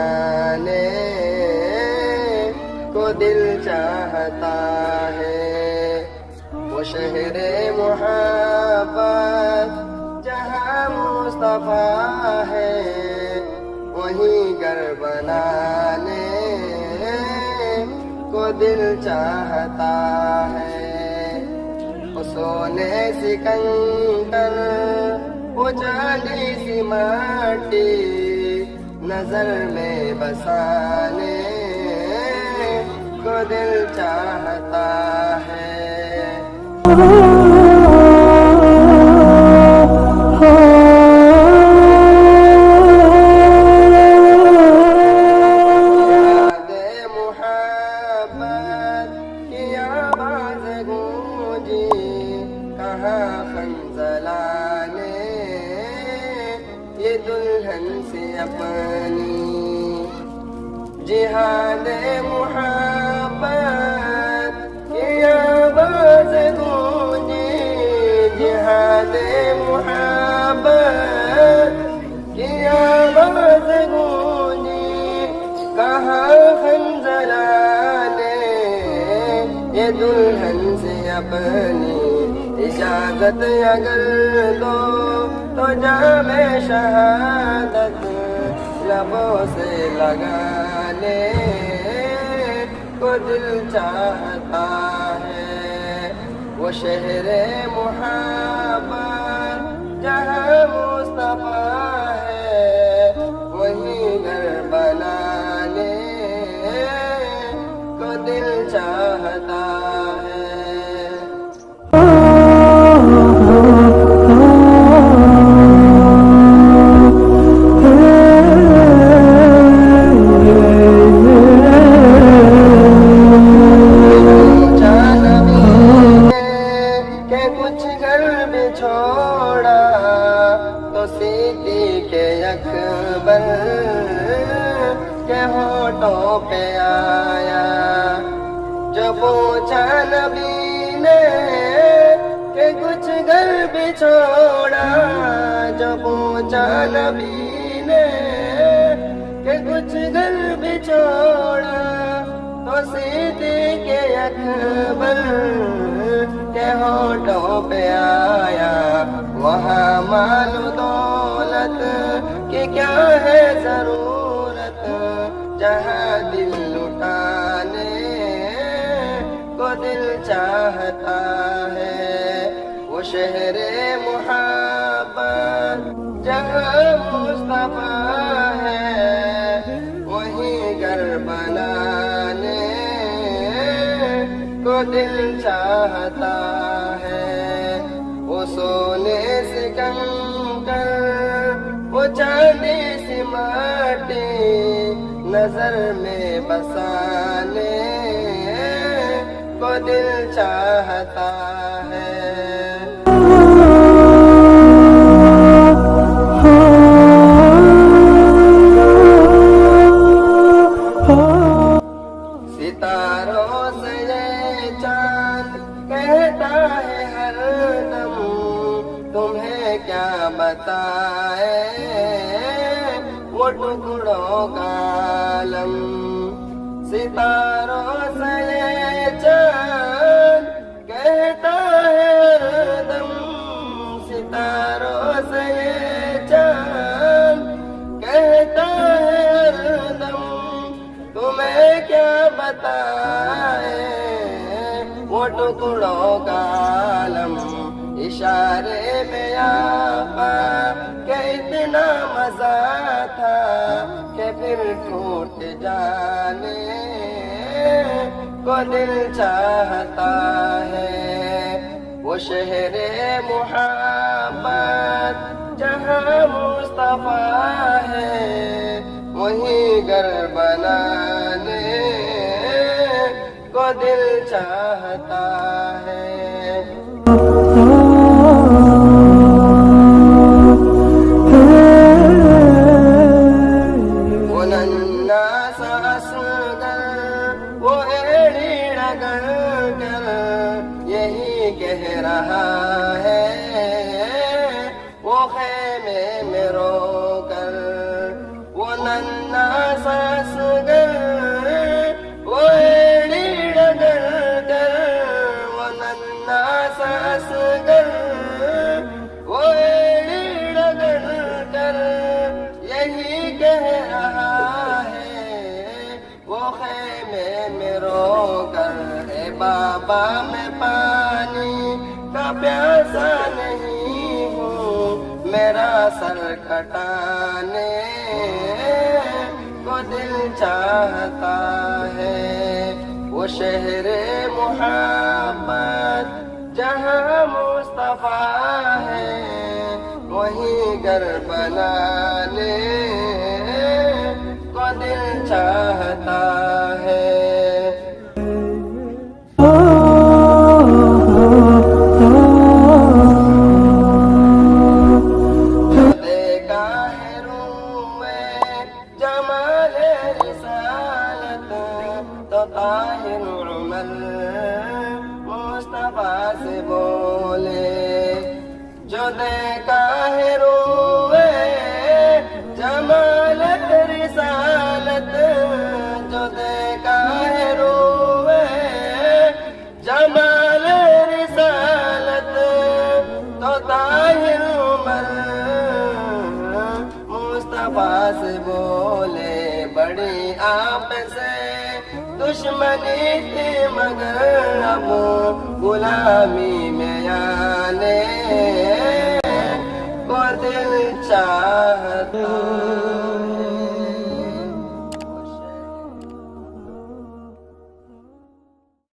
بنانے کو دل چاہتا ہے، وہ شہر محبت جہاں مصطفیٰ ہے، وہیں گھر بنانے کو دل چاہتا ہے۔ وہ سونے سکندر، وہ چاندی سی مٹی نظر میں بسانے کو دل چاہتا ہے۔ کہاں خنزلانے یہ دلہن سے اپنی، جہاد محبت کی آواز گونجی، جہاد محبت کی آواز گونجی، کہاں خنزلانے یہ دلہن سے اپنی، اجازت اگر دو تو جام شہادت لبوں سے لگانے کو دل چاہتا ہے۔ وہ شہر محبت جہاں مصطفیٰ ہے، وہیں گھر بنانے کو دل چاہتا ہے۔ چھوڑا تو صدیق اکبر کے ہونٹوں پہ آیا، جو پوچھا نبی نے کہ کچھ گھر بھی چھوڑا، جو پوچھا نبی نے کہ کچھ گھر بھی چھوڑا، تو صدیق اکبر کے ہونٹوں پہ آیا، وہاں مال و دولت کی کیا ہے ضرورت، جہاں دل لٹانے کو دل چاہتا ہے۔ وہ شہر محبت جہاں مصطفیٰ ہے، وہیں گھر بنانے کو دل چاہتا ہے۔ وہ سونے سے کنکر، وہ چاندی سی مٹی نظر میں بسانے کو دل چاہتا ہے۔ ستاروں سے یہ چاند کہتا ہے ہر دم، تمہیں کیا بتائے وہ ٹکڑوں کا عالم۔ ستاروں سے یہ چاند کہتا ہے ہر دم، ستاروں سے یہ چاند کہتا ہے ہر دم، تمہیں کیا بتائے وہ ٹکڑوں کا عالم۔ اشارے میں آقا کہ اتنا مزہ تھا کہ پھر ٹوٹ جانے کو دل چاہتا ہے۔ وہ شہر محبت جہاں مصطفیٰ ہے، وہیں گھر بنانے کو دل چاہتا ہے۔ وہ ننھا سا اصغر، وہ ایڑی رگڑ کر یہی کہہ رہا ہے، وہ خیمے میں رو کر۔ وہ ننھا سا میں پانی کا پیاسا نہیں ہوں، میرا سر کٹانے کو دل چاہتا ہے، وہ شہر محبت جہاں مصطفیٰ ہے، وہیں گھر بنانے کو دل چاہتا ہے۔ جو دیکھا ہے روئے جمال رسالت، تو طاہر عمر مصطفیٰ سے بولے، جو دیکھا ہے روئے جمالت رسالت، جو دیکھا ہے روئے جمال رسالت، تو طاہر عمر مصطفیٰ سے بولے، بڑی آپ سے دشمنی تھی مگر اب غلامی میں آنے کو دل چاہتا